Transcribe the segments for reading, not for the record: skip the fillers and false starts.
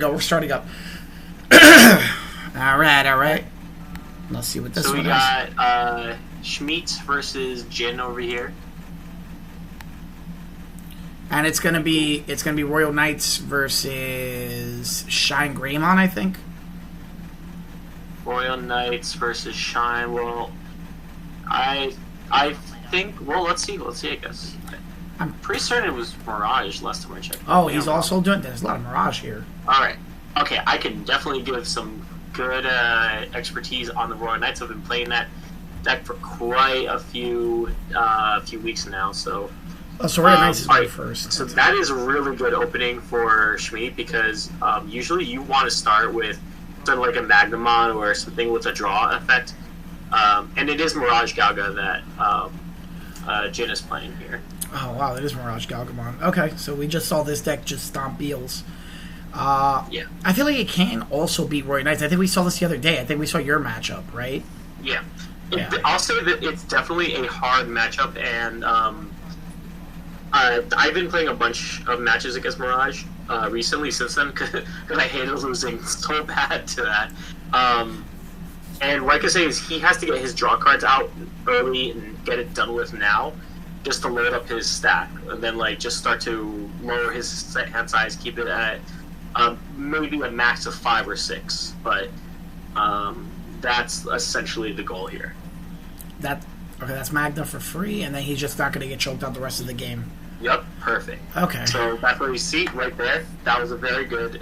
go. We're starting up. All right. Let's see what this one is. So we got Schmeat versus Jin over here. And it's gonna be Royal Knights versus Shine Greymon, I think. Royal Knights versus Shine. Well, I think. Well, let's see. I guess. I'm pretty certain it was Mirage last time I checked. Oh, he's also doing. There's a lot of Mirage here. All right. Okay, I can definitely give some good expertise on the Royal Knights. I've been playing that deck for quite a few weeks now. So. Oh, so Royal Knights is my first. So that is a really good opening for Schmeat because usually you want to start with something like a Magnamon or something with a draw effect. And it is MirageGaoga that Jin is playing here. Oh, wow, it is MirageGaogamon. Okay, so we just saw this deck just stomp Beals. Yeah. I feel like it can also beat Royal Knights. I think we saw this the other day. I think we saw your matchup, right? Yeah. I'll say that it's definitely a hard matchup, and I've been playing a bunch of matches against Mirage recently since then because I hated losing so bad to that. And like I say, he has to get his draw cards out early and get it done with now, just to load up his stack, and then just start to lower his hand size, keep it at maybe a max of 5 or 6. But that's essentially the goal here. That's Magna for free, and then he's just not going to get choked out the rest of the game. Yep, perfect. Okay. So that's what you see right there. That was a very good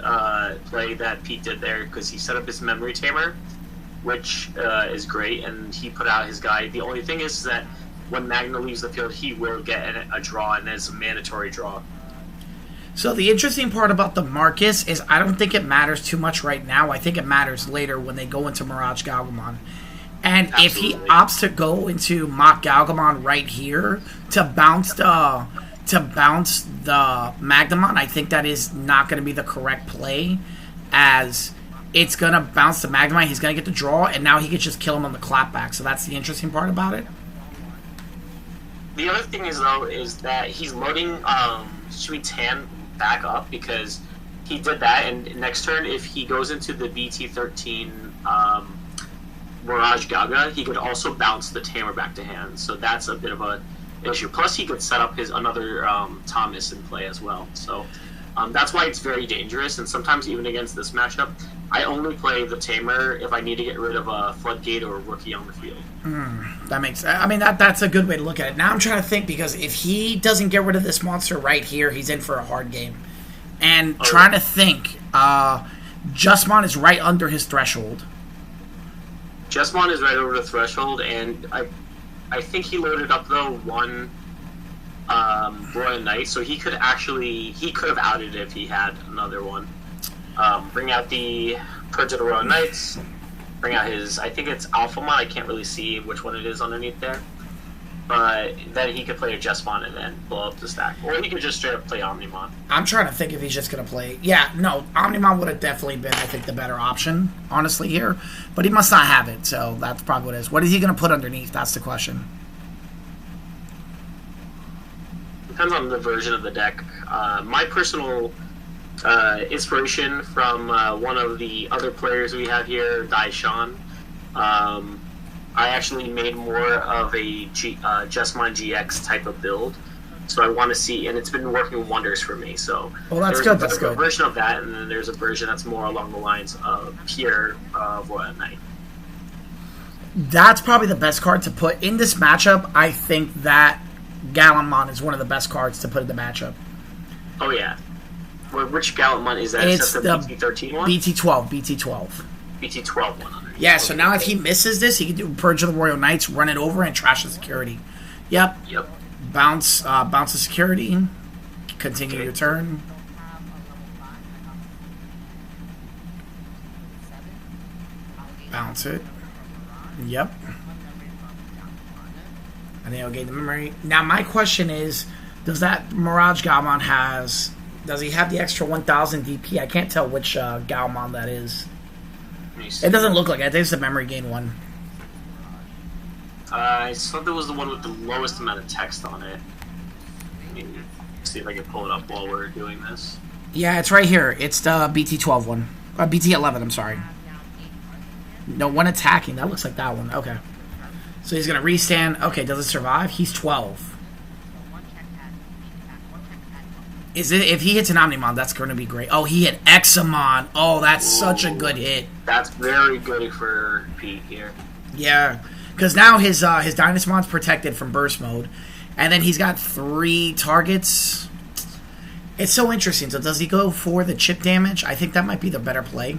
play that Pete did there because he set up his memory tamer, which is great, and he put out his guy. The only thing is that when Magna leaves the field, he will get a draw, and it's a mandatory draw. So the interesting part about the Marcus is I don't think it matters too much right now. I think it matters later when they go into MirageGaogamon. And Absolutely. If he opts to go into Mock Galgamon right here to bounce the Magnamon, I think that is not going to be the correct play, as it's going to bounce the Magnamon, he's going to get the draw, and now he could just kill him on the clapback. So that's the interesting part about it. The other thing is, though, is that he's loading Sweet's hand back up because he did that, and next turn, if he goes into the BT13 MirageGaoga, he could also bounce the Tamer back to hand, so that's a bit of a issue. Plus, he could set up his another Thomas in play as well. So that's why it's very dangerous. And sometimes even against this matchup, I only play the Tamer if I need to get rid of a Floodgate or a Rookie on the field. That makes. I mean, that's a good way to look at it. Now I'm trying to think because if he doesn't get rid of this monster right here, he's in for a hard game. And trying to think, Justmon is right under his threshold. Justmon is right over the threshold, and I think he loaded up though one Royal Knight, so he could have outed it if he had another one. Bring out the Purge of the Royal Knights. Bring out his, I think it's Alphamon. I can't really see which one it is underneath there. But then he could play a Justmon and then blow up the stack, or he could just straight up play Omnimon. I'm trying to think if he's just gonna play. Yeah, no, Omnimon would have definitely been, I think, the better option, honestly, here. But he must not have it, so that's probably what it is. What is he gonna put underneath? That's the question. Depends on the version of the deck. My personal inspiration from one of the other players we have here, Daishan. I actually made more of a Justmon GX type of build, so I want to see, and it's been working wonders for me. So well, that's good. That's good. A version of that, and then there's a version that's more along the lines of pure Royal Knight. That's probably the best card to put in this matchup. I think that Gallimon is one of the best cards to put in the matchup. Oh yeah. Which Gallimon is that? It's the BT13 one? BT12. BT12 one. Yeah, so now if he misses this, he can do Purge of the Royal Knights, run it over, and trash the security. Yep. Bounce the security. Continue your turn. Bounce it. Yep. And then he'll gain the memory. Now my question is, does that MirageGaogamon does he have the extra 1000 DP? I can't tell which Gaomon that is. It doesn't look like it. I think it's the memory gain one. I thought that was the one with the lowest amount of text on it. Let me see if I can pull it up while we're doing this. Yeah, it's right here. It's the BT12 one. BT11, I'm sorry. No, one attacking. That looks like that one. Okay. So he's going to restand. Okay, does it survive? He's 12. If he hits an Omnimon, that's going to be great. Oh, he hit Examon. Oh, that's such a good hit. That's very good for Pete here. Yeah, because now his Dynasmon's protected from burst mode, and then he's got 3 targets. It's so interesting. So does he go for the chip damage? I think that might be the better play.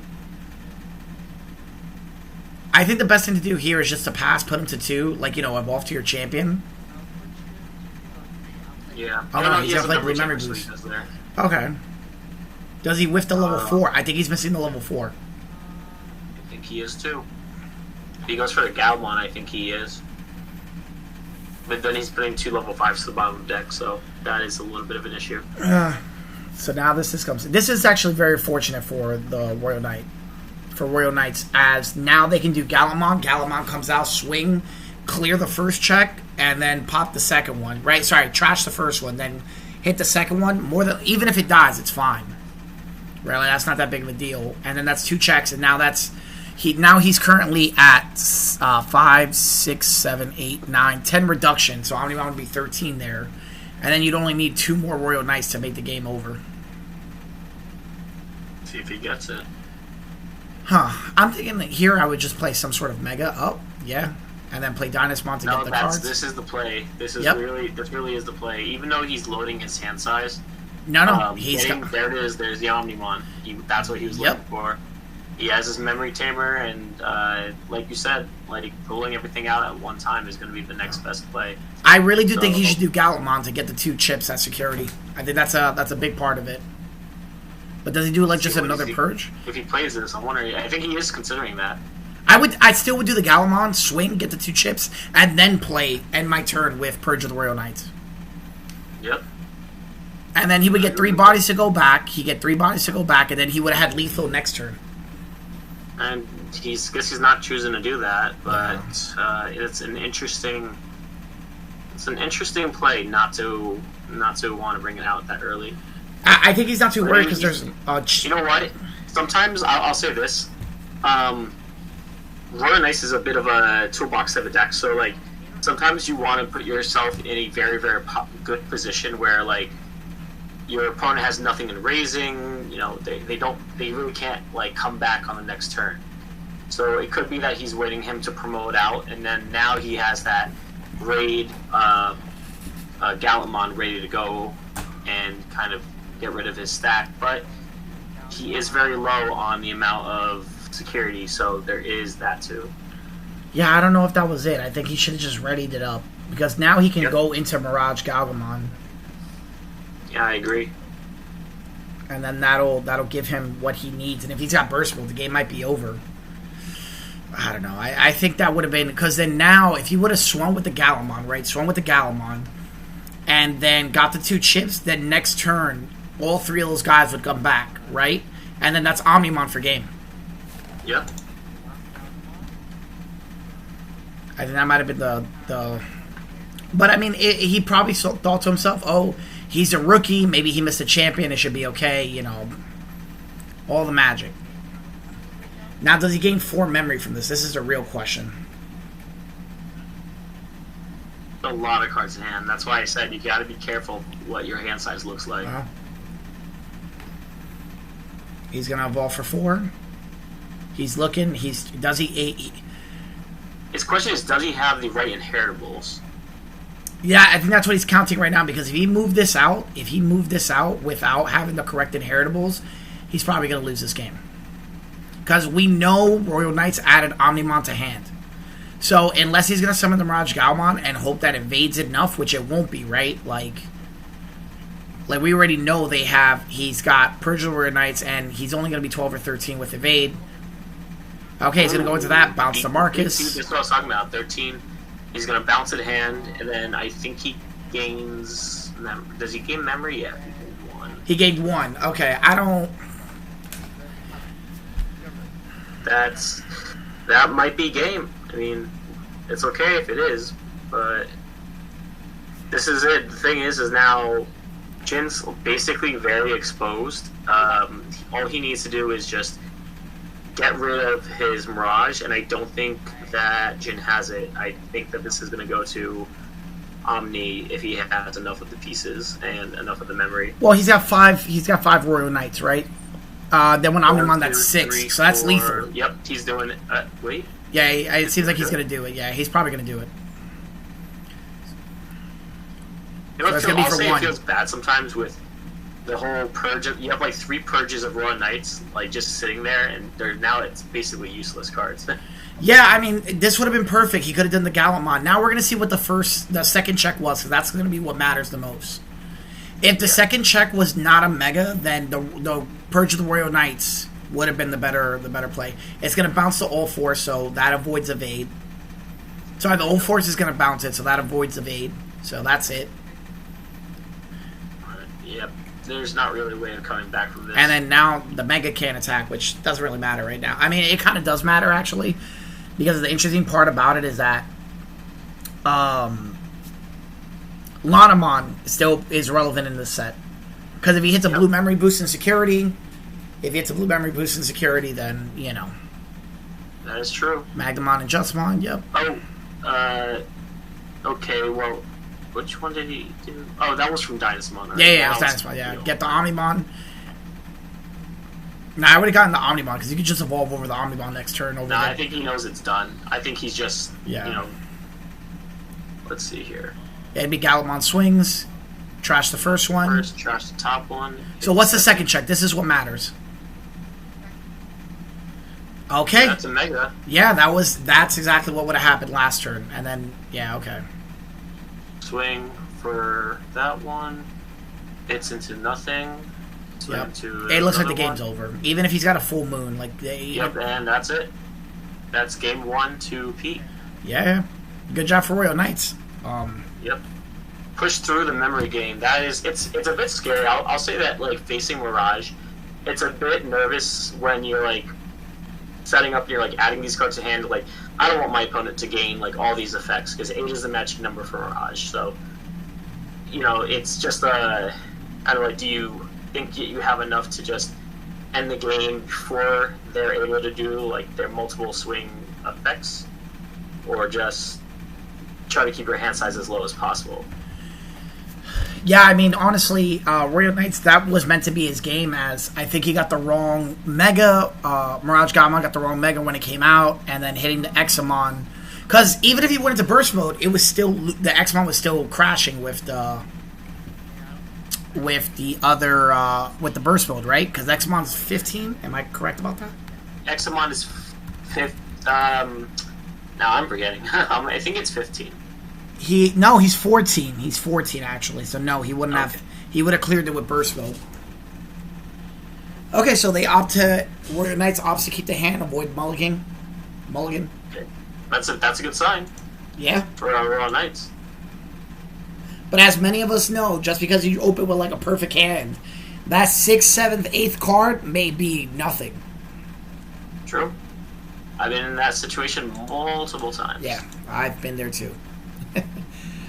I think the best thing to do here is just to pass, put him to 2, like, evolve to your champion. Yeah. Oh, no, he's got, like, remember boost. Okay. Does he whiff the level 4? I think he's missing the level 4. I think he is, too. If he goes for the Galmon, I think he is. But then he's putting 2 level 5s to the bottom of the deck, so that is a little bit of an issue. So now this comes... This is actually very fortunate for the Royal Knight. For Royal Knights, as now they can do Galmon. Galmon comes out, swing, clear the first check, and then pop the second one. Right? Sorry, trash the first one, then hit the second one. Even if it dies, it's fine. Really, that's not that big of a deal. And then that's 2 checks, and now he's currently at 5, 6, 7, 8, 9, 10 reduction. So Omnimon would be 13 there. And then you'd only need 2 more Royal Knights to make the game over. See if he gets it. Huh. I'm thinking that here I would just play some sort of Mega. Oh, yeah. And then play Dynasmon to get the cards. This is the play. This really is the play. Even though he's loading his hand size. No. There it is. There's the Omnimon. That's what he was looking for. He has his memory tamer, and like you said, like pulling everything out at one time is going to be the next best play. I really do think he should do Galmon to get the 2 chips at security. I think that's a big part of it. But does he do just another purge? If he plays this, I'm wondering. I think he is considering that. I still would do the Galmon, swing, get the 2 chips, and then end my turn with Purge of the Royal Knights. Yep. And then he would get 3 bodies to go back. He'd get 3 bodies to go back, and then he would have had lethal next turn. And guess he's not choosing to do that, but it's an interesting play not to want to bring it out that early. I think he's not too worried because there's... you know what? Sometimes, I'll say this. Royal Knights is a bit of a toolbox type of deck, so, like, sometimes you want to put yourself in a very, very good position where, like, your opponent has nothing in raising, they really can't, like, come back on the next turn. So it could be that he's waiting him to promote out, and then now he has that raid Galmon ready to go and kind of get rid of his stack, but he is very low on the amount of security, so there is that too. Yeah, I don't know if that was it. I think he should have just readied it up, because now he can go into MirageGaogamon. Yeah, I agree. And then that'll give him what he needs, and if he's got burst mode, the game might be over. I don't know. I think that would have been, because then now, if he would have swung with the Galmon, right? Swung with the Galmon, and then got the 2 chips, then next turn, all 3 of those guys would come back, right? And then that's Omnimon for game. Yep. I think that might have been the... But, I mean, he probably thought to himself, oh, he's a rookie, maybe he missed a champion, it should be okay, all the magic. Now, does he gain 4 memory from this? This is a real question. A lot of cards in hand. That's why I said you got to be careful what your hand size looks like. He's going to evolve for 4. He's looking. His question is, does he have the right inheritables? Yeah, I think that's what he's counting right now, because if he moved this out without having the correct inheritables, he's probably going to lose this game. Because we know Royal Knights added Omnimon to hand. So, unless he's going to summon the MirageGaogamon and hope that evades enough, which it won't be, right? Like we already know he's got Purge of the Royal Knights, and he's only going to be 12 or 13 with evade. Okay, he's going to go into that, bounce to Marcus. That's what I was talking about, 13. He's going to bounce at hand, and then I think he gains... Does he gain memory? Yeah, he gained 1. He gained 1. Okay, I don't... That might be game. I mean, it's okay if it is, but this is it. The thing is now Jin's basically very exposed. All he needs to do is just get rid of his Mirage, and I don't think that Jin has it. I think that this is going to go to Omni if he has enough of the pieces and enough of the memory. Well, he's got 5. He's got 5 Royal Knights, right? Then when Omnimon, that's 6. 3, so that's 4. lethal. Yep, he's doing it. Wait. Yeah, it seems like he's going to do it. Yeah, he's probably going to do it. You know, So it's going to be for 1. It feels bad sometimes with the whole purge. You have like 3 purges of Royal Knights, like just sitting there, and now it's basically useless cards. Yeah, I mean, this would have been perfect. He could have done the Gallantmon. Now we're going to see what the second check was, because that's going to be what matters the most. If the second check was not a Mega, then the Purge of the Royal Knights would have been the better play. It's going to bounce to all 4, so that avoids evade. Sorry, the all 4s is going to bounce it, so that avoids evade. So that's it. Yep. There's not really a way of coming back from this. And then now the Mega can't attack, which doesn't really matter right now. I mean, it kind of does matter, actually, because the interesting part about it is that Lanamon still is relevant in this set. Because if he hits a blue memory boost in security, then, you know. That is true. Magnemon and Justmon, yep. Oh, okay, well, which one did he do? Oh, that was from Dynasmon, right? Yeah, it was Dynasmon, yeah. Get the Omnimon. Nah, I would have gotten the Omnimon, because you could just evolve over the Omnimon next turn. I think he knows it's done. I think he's just, you know... Let's see here. Yeah, it'd be Gallantmon swings, trash the first one. Trash the top one. So what's the second check? This is what matters. Okay. That's a Mega. Yeah, that's exactly what would have happened last turn. And then, yeah, okay. Swing for that one. Hits into nothing. Yep. It looks like the game's over. Even if he's got a full moon. Yep, and that's it. That's game 1 to Pete. Yeah. Good job for Royal Knights. Yep. Push through the memory game. That is, it's a bit scary. I'll say that, like, facing Mirage, it's a bit nervous when you're, like, setting up, you're, like, adding these cards to hand. Like, I don't want my opponent to gain, like, all these effects, because 8 is the magic number for Mirage. So, you know, it's just kind of like, do you think you have enough to just end the game before they're able to do, like, their multiple swing effects? Or just try to keep your hand size as low as possible? Yeah, I mean, honestly, Royal Knights, that was meant to be his game, as I think he got the wrong Mega. MirageGaogamon got the wrong Mega when it came out, and then hitting the Examon. Because even if he went into burst mode, it was still, the Examon was still crashing with the burst mode, right? Because Examon's 15. Am I correct about that? Examon is 5th. Now I'm forgetting. I think it's 15. He's 14. He's 14 actually. So no, he wouldn't have. He would have cleared it with burst mode. Okay, so Warrior Knights opts to keep the hand, avoid mulligan. Okay. That's a good sign. Yeah. For our Royal Knights. But as many of us know, just because you open with like a perfect hand, that 6th, 7th, 8th card may be nothing. True. I've been in that situation multiple times. Yeah, I've been there too.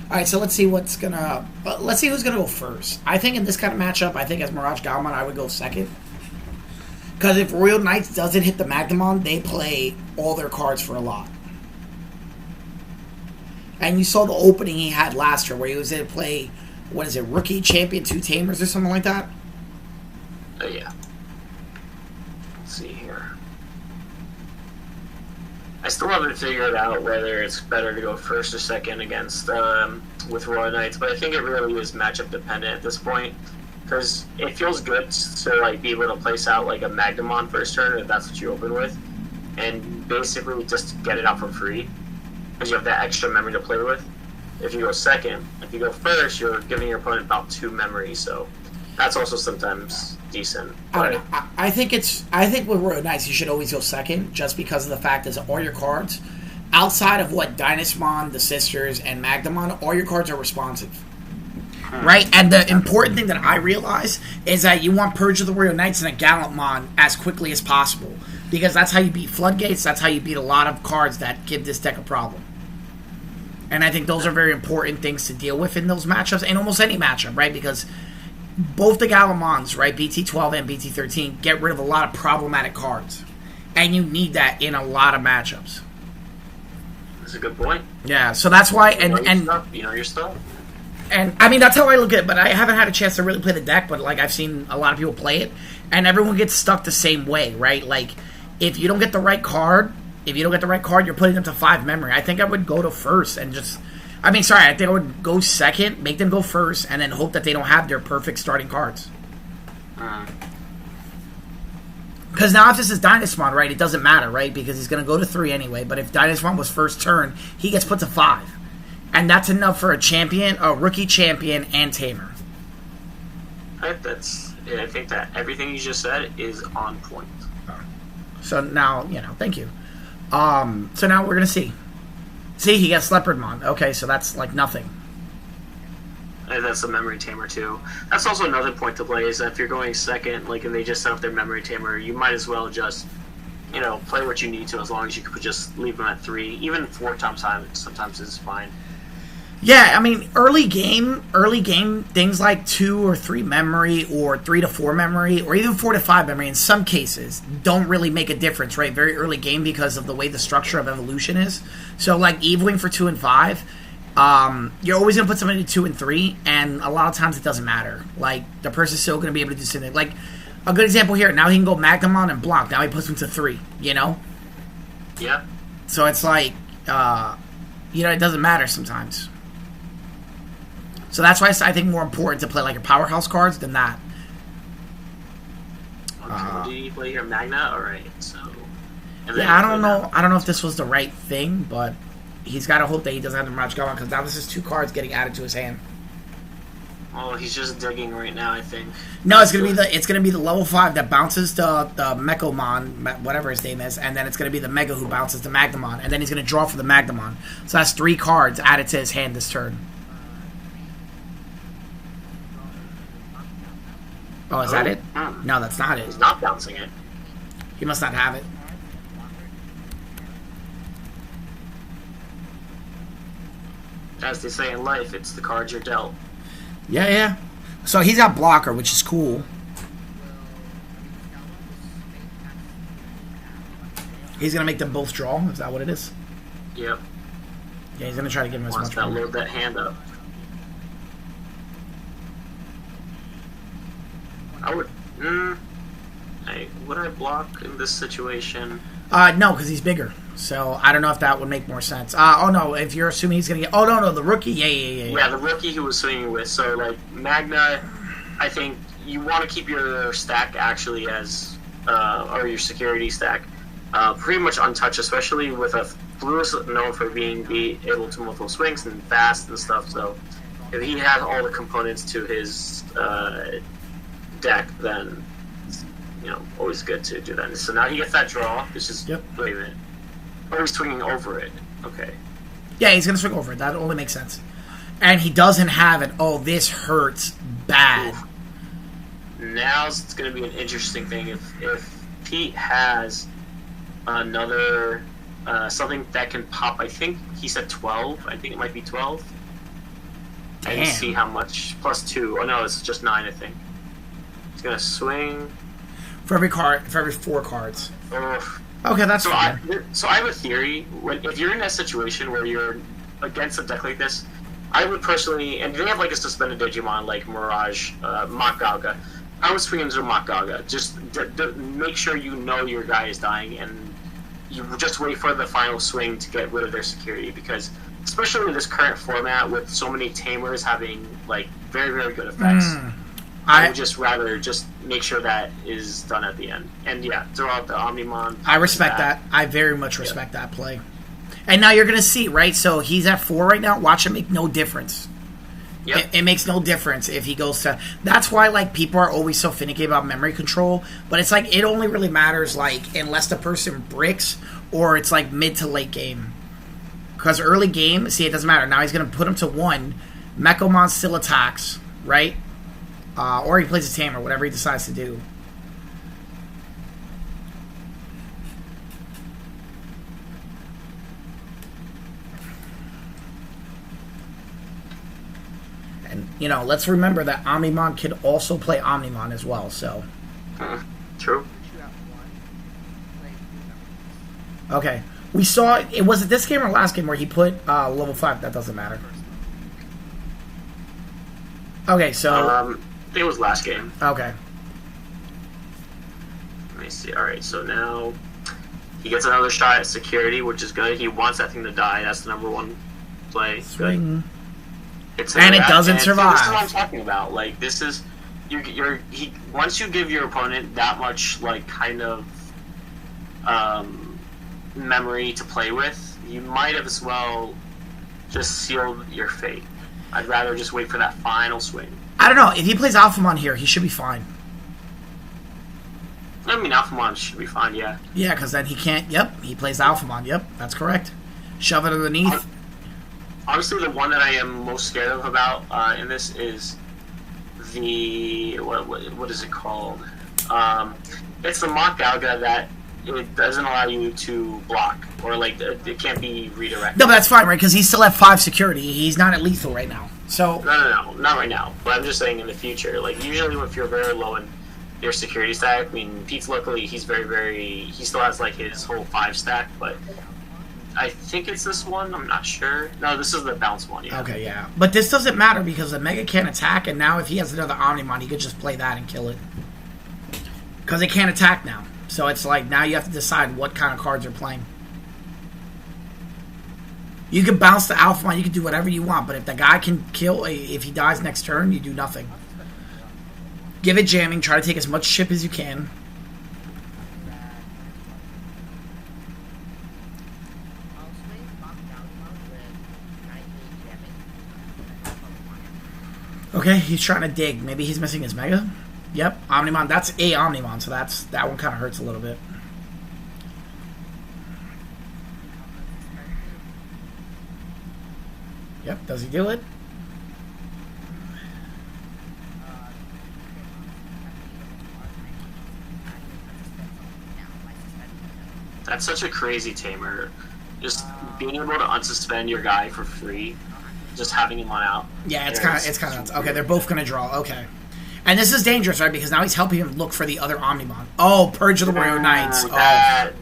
Alright, so let's see who's gonna go first. I think in this kind of matchup, I think as MirageGaogamon, I would go second. Because if Royal Knights doesn't hit the Magnemon, they play all their cards for a lot. And you saw the opening he had last year, where he was going to play, Rookie, Champion, 2 Tamers, or something like that? Oh, yeah. Let's see here. I still haven't figured out whether it's better to go first or second against with Royal Knights, but I think it really is matchup dependent at this point, because it feels good to like be able to place out like a Magnemon first turn if that's what you open with, and basically just get it out for free because you have that extra memory to play with. If you go second, if you go first, you're giving your opponent about 2 memories, so that's also sometimes decent. I think with Royal Knights you should always go second, just because of the fact that all your cards, outside of what Dynasmon, the Sisters, and Magnemon, all your cards are responsive. Right? And the important thing that I realize is that you want Purge of the Royal Knights and a Gallantmon as quickly as possible, because that's how you beat Floodgates, that's how you beat a lot of cards that give this deck a problem. And I think those are very important things to deal with in those matchups, and almost any matchup, right? Because both the Gaomons, right, BT12 and BT13, get rid of a lot of problematic cards. And you need that in a lot of matchups. That's a good point. Yeah, so that's why... You know your stuff. And, I mean, that's how I look at it, but I haven't had a chance to really play the deck, but, like, I've seen a lot of people play it, and everyone gets stuck the same way, right? Like, if you don't get the right card, you're putting them to 5 memory. I think I would go to first and just... I think I would go second, make them go first, and then hope that they don't have their perfect starting cards. Because now if this is Dynasmon, right, it doesn't matter, right? Because he's going to go to 3 anyway, but if Dynasmon was first turn, he gets put to 5. And that's enough for a champion, a rookie champion, and Tamer. I think that everything you just said is on point. So now, thank you. So now we're going to see. See, he gets Leopardmon. Okay, so that's like nothing. And that's a memory tamer too. That's also another point to play is that if you're going second, like, and they just set up their memory tamer, you might as well just, play what you need to as long as you could just leave them at 3. Even 4 times sometimes is fine. Yeah, I mean, early game, things like 2 or 3 memory, or 3 to 4 memory, or even 4 to 5 memory in some cases don't really make a difference, right? Very early game because of the way the structure of evolution is. So, like, evoing for 2 and 5, you're always going to put somebody to 2 and 3, and a lot of times it doesn't matter. Like, the person's still going to be able to do something. Like, a good example here, now he can go Magnamon and block. Now he puts him to 3, Yeah. So it's like, it doesn't matter sometimes. So that's why I think more important to play like your powerhouse cards than that. Okay, did you play your Magna? Alright, so... Yeah, I don't know if this was the right thing, but he's got to hope that he doesn't have the MirageGaogamon, because now this is 2 cards getting added to his hand. Oh, he's just digging right now, I think. No, it's gonna be the level 5 that bounces the Mechomon, whatever his name is, and then it's gonna be the Mega who bounces the Magnamon, and then he's gonna draw for the Magnamon. So that's 3 cards added to his hand this turn. Oh, is that it? No, that's not it. He's not bouncing it. He must not have it. As they say in life, it's the cards you're dealt. Yeah. So he's got blocker, which is cool. He's gonna make them both draw. Is that what it is? Yep. Yeah, he's gonna try to give him as much. Load that hand up. I would. Would I block in this situation? No, because he's bigger. So I don't know if that would make more sense. Oh no, if you're assuming he's gonna get. Oh no, the rookie. Yeah. Yeah, the rookie who was swinging with. So like Magna, I think you want to keep your stack actually as, or your security stack, pretty much untouched, especially with a blue is known for being able to multiple swings and fast and stuff. So if he has all the components to his deck, then it's, always good to do that. And so now he gets that draw. It's just wait a minute. Or he's swinging over it. Okay. Yeah, he's gonna swing over it. That only makes sense. And he doesn't have it. Oh, this hurts bad. Oof. Now it's gonna be an interesting thing if Pete has another something that can pop. I think he said 12. I think it might be 12. Damn. I didn't see how much. Plus 2. Oh no, it's just 9. I think. He's gonna swing for every 4 cards. Ugh. Okay, that's fine. So I have a theory. If you're in a situation where you're against a deck like this, I would personally, and they have like a suspended Digimon like Mirage, MirageGaogamon. I would swing into MirageGaogamon. Just make sure you know your guy is dying, and you just wait for the final swing to get rid of their security. Because especially in this current format with so many tamers having like very, very good effects. I would just rather just make sure that is done at the end. And yeah, throw out the Omnimon. I respect that. I very much respect that play. And now you're going to see, right? So he's at 4 right now. Watch him make no difference. Yep. It makes no difference if he goes to... That's why, like, people are always so finicky about memory control. But it's like, it only really matters, like, unless the person bricks or it's, like, mid to late game. Because early game, see, it doesn't matter. Now he's going to put him to 1. Mechomon still attacks, right? Or he plays a tamer, whatever he decides to do. you know, let's remember that Omnimon can also play Omnimon as well, so. True. Okay. We saw, was it this game or last game where he put level 5? That doesn't matter. Okay, so... I think it was last game. Okay. Let me see. Alright, so now he gets another shot at security, which is good. He wants that thing to die. That's the number one play. Swing. It's and it doesn't survive. This is what I'm talking about. Like, this is... once you give your opponent that much, like, kind of... memory to play with, you might as well just seal your fate. I'd rather just wait for that final swing. I don't know. If he plays Alphamon here, he should be fine. I mean, Alphamon should be fine, yeah. Yeah, because then he can't... Yep, he plays Alphamon. Yep, that's correct. Shove it underneath. Honestly, the one that I am most scared of about in this is the... What is it called? It's the Mock Galga that it doesn't allow you to block, or like it can't be redirected. No, but that's fine, right? Because he's still at 5 security. He's not at lethal right now. So no, not right now. But I'm just saying in the future. Like usually, if you're very low in your security stack, I mean, Pete's luckily he's he still has like his whole 5 stack, but I think it's this one. I'm not sure. No, this is the bounce one. Yeah. Okay, yeah, but this doesn't matter because the Mega can't attack, and now if he has another Omnimon, he could just play that and kill it because it can't attack now. So it's like, now you have to decide what kind of cards you're playing. You can bounce the Alphamon, you can do whatever you want, but if the guy can kill, if he dies next turn, you do nothing. Give it jamming, try to take as much chip as you can. Okay, he's trying to dig. Maybe he's missing his Mega? Yep, Omnimon. That's a Omnimon, so that one kind of hurts a little bit. Yep, does he do it? That's such a crazy tamer. Just being able to unsuspend your guy for free, just having him on out. Yeah, it's kind of okay. They're both gonna draw. Okay. And this is dangerous, right? Because now he's helping him look for the other Omnimon. Oh, Purge of the Warrior Knights. That's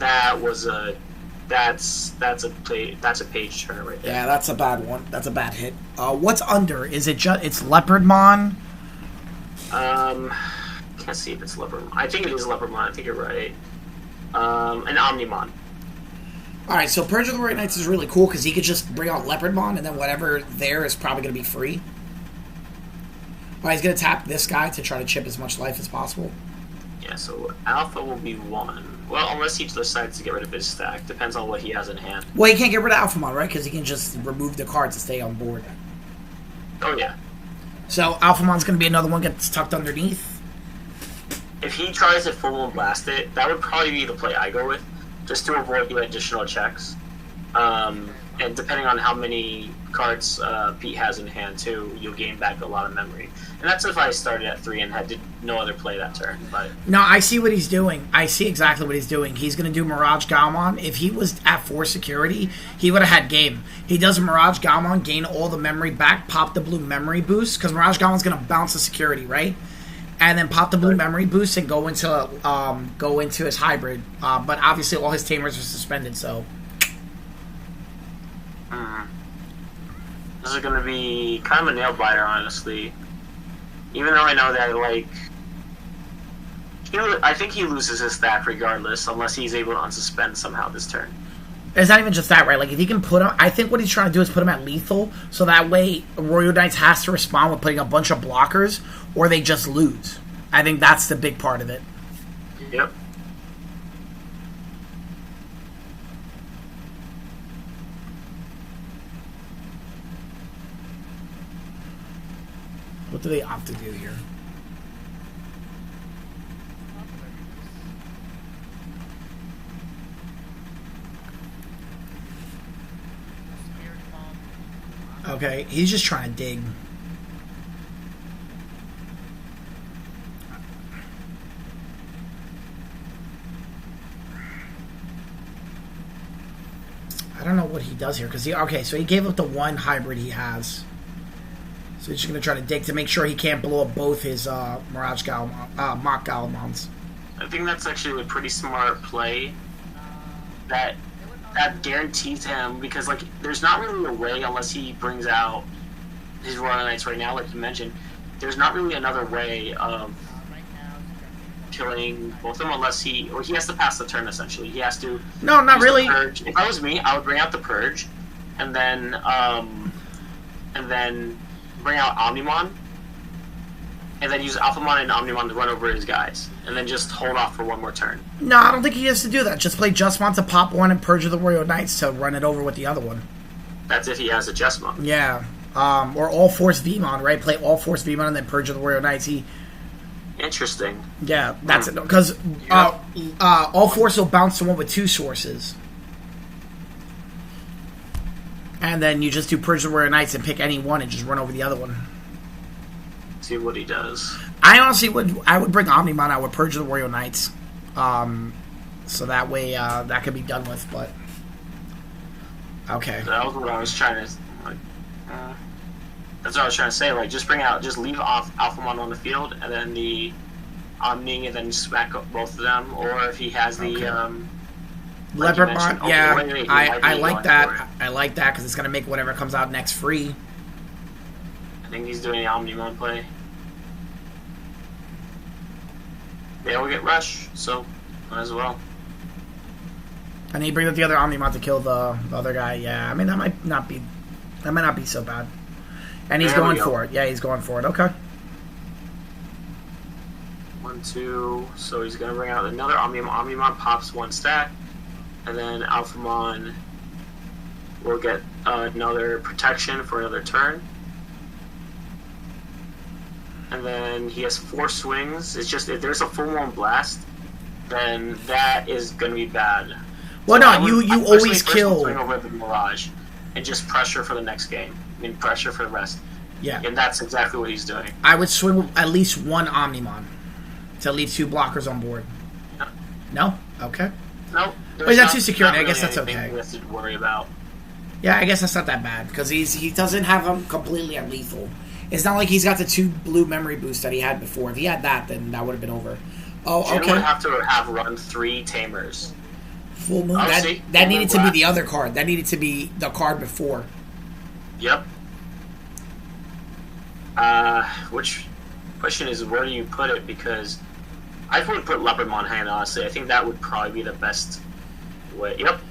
a page turner right there. Yeah, that's a bad one. That's a bad hit. What's under? Is it just it's Leopardmon? Can't see if it's Leopardmon. I think it is Leopardmon. I think you're right. An Omnimon. All right, so Purge of the Warrior Knights is really cool because he could just bring out Leopardmon, and then whatever there is probably going to be free. All right, he's going to tap this guy to try to chip as much life as possible. Yeah, so Alpha will be 1. Well, unless he decides to get rid of his stack. Depends on what he has in hand. Well, he can't get rid of Alphamon, right? Because he can just remove the card to stay on board. Oh, yeah. So Alphamon's going to be another one gets tucked underneath. If he tries to full moon blast it, that would probably be the play I go with, just to avoid the additional checks. And depending on how many cards Pete has in hand too, you'll gain back a lot of memory. And that's if I started at 3 and did no other play that turn. But no, I see what he's doing. I see exactly what he's doing. He's going to do MirageGaogamon. If he was at 4 security, he would have had game. He does MirageGaogamon, gain all the memory back, pop the blue memory boost, because MirageGaogamon's going to bounce the security, right? And then pop the blue memory boost and go into his hybrid. But obviously all his tamers are suspended, so... This is going to be kind of a nail biter, honestly. Even though I know that, like... I think he loses his stack regardless, unless he's able to unsuspend somehow this turn. It's not even just that, right? Like, if he can put him... I think what he's trying to do is put him at lethal, so that way Royal Knights has to respond with putting a bunch of blockers, or they just lose. I think that's the big part of it. Yep. What do they opt to do here? Okay, he's just trying to dig. I don't know what he does here, because so he gave up the one hybrid he has. So he's just going to try to dig to make sure he can't blow up both his Mach Gaomons. I think that's actually a pretty smart play. That guarantees him, because like there's not really a way unless he brings out his Royal Knights right now, like you mentioned. There's not really another way of killing both of them unless he has to pass the turn. Essentially, he has to. No, not really. Purge. If I was me, I would bring out the Purge, and then bring out Omnimon, and then use Alphamon and Omnimon to run over his guys, and then just hold off for one more turn. No, I don't think he has to do that. Just play Justmon to pop one and Purge of the Royal Knights to run it over with the other one. That's if he has a Justmon. Yeah. Or All Force Vmon, right? Play All Force Vmon and then Purge of the Royal Knights. Interesting. Yeah, that's it. Because All Force will bounce to one with 2 sources. And then you just do Purge of the Royal Knights and pick any one and just run over the other one. See what he does. I honestly would bring Omnimon out with Purge of the Royal Knights. So that way that could be done with, but... Okay. That was what I was trying to... that's what I was trying to say. Like, just leave off Alphamon on the field, and then the Omni, and then smack up both of them. Or if he has the... Leopardmon, yeah, I like that. I like that because it's going to make whatever comes out next free. I think he's doing the Omnimon play. They all get Rush, so might as well. And he brings up the other Omnimon to kill the other guy. Yeah, I mean that might not be so bad. And he's going for it. Yeah, he's going for it. Okay. 1, 2. So he's going to bring out another Omnimon. Omnimon pops 1 stack. And then Alphamon will get another protection for another turn. And then he has 4 swings. It's just, if there's a full-blown blast, then that is going to be bad. Well, so no, you always kill. Swing over the Mirage and just pressure for the next game. I mean, pressure for the rest. Yeah. And that's exactly what he's doing. I would swing at least 1 Omnimon to leave 2 blockers on board. No? No? Okay. No. Oh, he's not too security. I guess that's okay. okay. We have to worry about. Yeah, I guess that's not that bad because he doesn't have him completely at lethal. It's not like he's got the 2 blue memory boosts that he had before. If he had that, then that would have been over. Oh, Jin okay. would have to have run 3 Tamers. Full Moon. That needed to be the other card. That needed to be the card before. Yep. Which question is where do you put it? Because I would put Leopardmon hand, honestly. I think that would probably be the best way. Yep.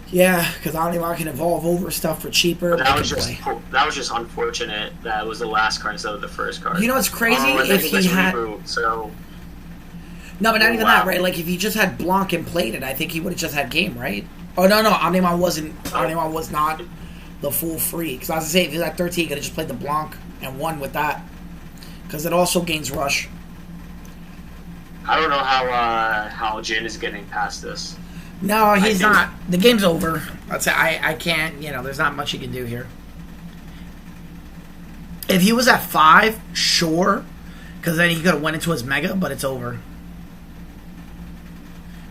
Yeah, because Omnimon can evolve over stuff for cheaper. That was just unfortunate. That was the last card instead of the first card. You know what's crazy? If he had... So... No, but not even that, right? Like, if he just had Blanc and played it, I think he would have just had game, right? Oh, no, Omnimon wasn't... Omnimon was not the full free. Because I was going to say, if he was at 13, he could have just played the Blanc and won with that. Because it also gains Rush. I don't know how Jin is getting past this. No, he's not. The game's over. I'd say I can't, there's not much he can do here. If he was at 5, sure. Because then he could have went into his Mega, but it's over.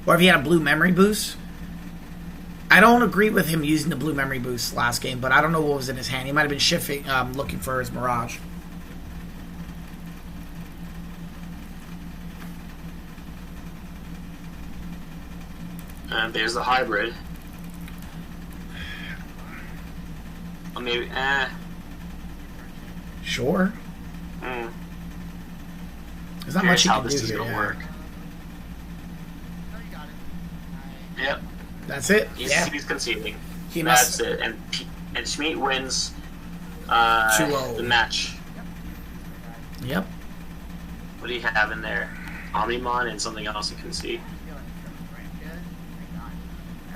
Or if he had a blue memory boost. I don't agree with him using the blue memory boost last game, but I don't know what was in his hand. He might have been shifting, looking for his Mirage. And there's the hybrid. Or maybe, Sure. There's not much you can do here. Work. Yep. That's it. He's conceding. That's it. And Schmidt wins the match. Yep. What do you have in there? Omnimon and something else you can see.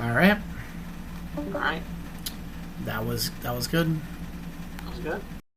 All right. All right. That was good. That was good.